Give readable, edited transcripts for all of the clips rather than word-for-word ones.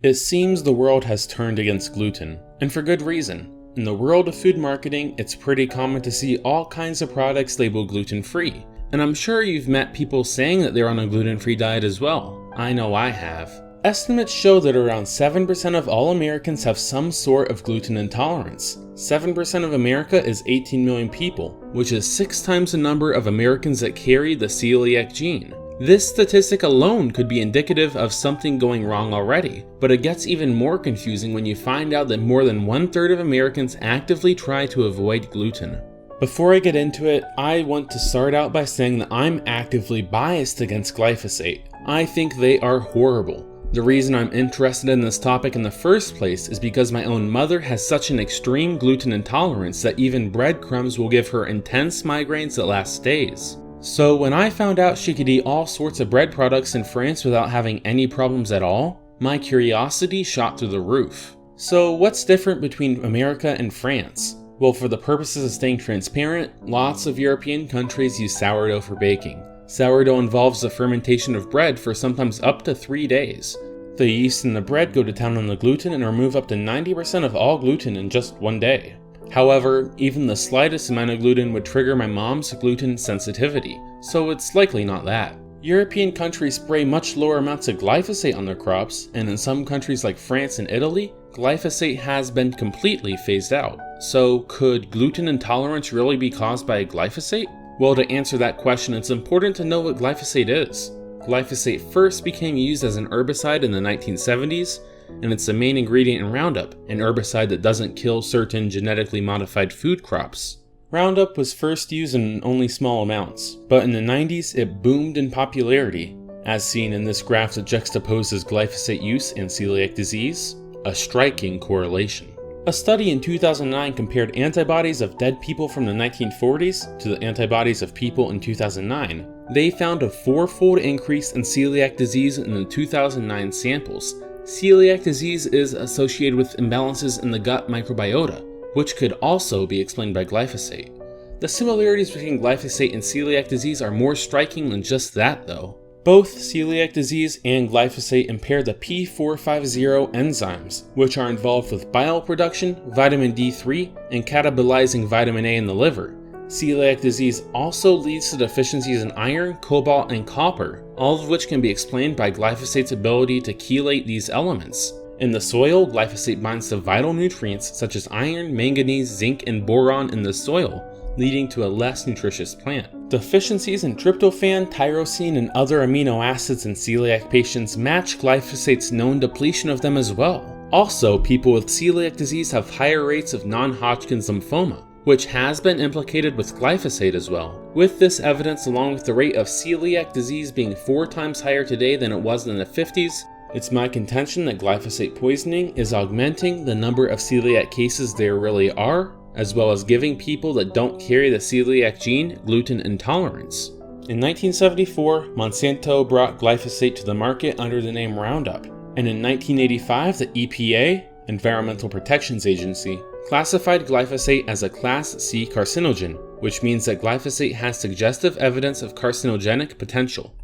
It seems the world has turned against gluten, and for good reason. In the world of food marketing, it's pretty common to see all kinds of products labeled gluten-free, and I'm sure you've met people saying that they're on a gluten-free diet as well. I know I have. Estimates show that around 7% of all Americans have some sort of gluten intolerance. 7% of America is 18 million people, which is 6 times the number of Americans that carry the celiac gene. This statistic alone could be indicative of something going wrong already, but it gets even more confusing when you find out that more than 1/3 of Americans actively try to avoid gluten. Before I get into it, I want to start out by saying that I'm actively biased against glyphosate. I think they are horrible. The reason I'm interested in this topic in the first place is because my own mother has such an extreme gluten intolerance that even breadcrumbs will give her intense migraines that last days. So when I found out she could eat all sorts of bread products in France without having any problems at all, my curiosity shot through the roof. So what's different between America and France? Well, for the purposes of staying transparent, lots of European countries use sourdough for baking. Sourdough involves the fermentation of bread for sometimes up to 3 days. The yeast in the bread go to town on the gluten and remove up to 90% of all gluten in just 1 day. However, even the slightest amount of gluten would trigger my mom's gluten sensitivity, so it's likely not that. European countries spray much lower amounts of glyphosate on their crops, and in some countries like France and Italy, glyphosate has been completely phased out. So could gluten intolerance really be caused by glyphosate? Well, to answer that question, it's important to know what glyphosate is. Glyphosate first became used as an herbicide in the 1970s, and it's the main ingredient in Roundup, an herbicide that doesn't kill certain genetically modified food crops. Roundup was first used in only small amounts, but in the 90s it boomed in popularity, as seen in this graph that juxtaposes glyphosate use and celiac disease, a striking correlation. A study in 2009 compared antibodies of dead people from the 1940s to the antibodies of people in 2009. They found a 4-fold increase in celiac disease in the 2009 samples. Celiac disease is associated with imbalances in the gut microbiota, which could also be explained by glyphosate. The similarities between glyphosate and celiac disease are more striking than just that though. Both celiac disease and glyphosate impair the P450 enzymes, which are involved with bile production, vitamin D3, and catabolizing vitamin A in the liver. Celiac disease also leads to deficiencies in iron, cobalt, and copper, all of which can be explained by glyphosate's ability to chelate these elements. In the soil, glyphosate binds to vital nutrients such as iron, manganese, zinc, and boron in the soil, leading to a less nutritious plant. Deficiencies in tryptophan, tyrosine, and other amino acids in celiac patients match glyphosate's known depletion of them as well. Also, people with celiac disease have higher rates of non-Hodgkin's lymphoma, which has been implicated with glyphosate as well. With this evidence, along with the rate of celiac disease being 4 times higher today than it was in the 50s, it's my contention that glyphosate poisoning is augmenting the number of celiac cases there really are, as well as giving people that don't carry the celiac gene gluten intolerance. In 1974, Monsanto brought glyphosate to the market under the name Roundup, and in 1985, the EPA, Environmental Protection Agency, classified glyphosate as a Class C carcinogen, which means that glyphosate has suggestive evidence of carcinogenic potential.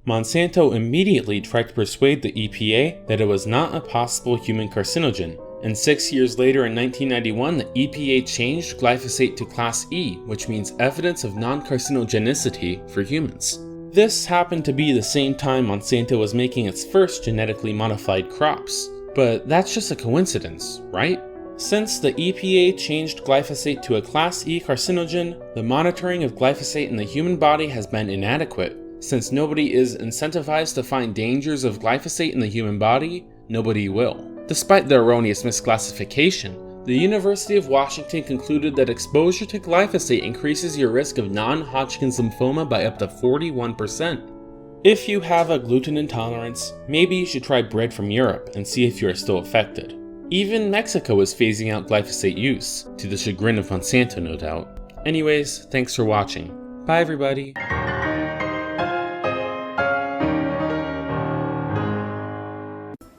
Monsanto immediately tried to persuade the EPA that it was not a possible human carcinogen, and 6 years later in 1991 the EPA changed glyphosate to Class E, which means evidence of non-carcinogenicity for humans. This happened to be the same time Monsanto was making its first genetically modified crops, but that's just a coincidence, right? Since the EPA changed glyphosate to a Class E carcinogen, the monitoring of glyphosate in the human body has been inadequate. Since nobody is incentivized to find dangers of glyphosate in the human body, nobody will. Despite the erroneous misclassification, the University of Washington concluded that exposure to glyphosate increases your risk of non-Hodgkin's lymphoma by up to 41%. If you have a gluten intolerance, maybe you should try bread from Europe and see if you are still affected. Even Mexico is phasing out glyphosate use, to the chagrin of Monsanto no doubt. Anyways, thanks for watching. Bye everybody.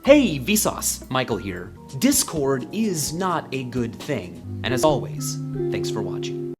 Hey Vsauce, Michael here. Discord is not a good thing. And as always, thanks for watching.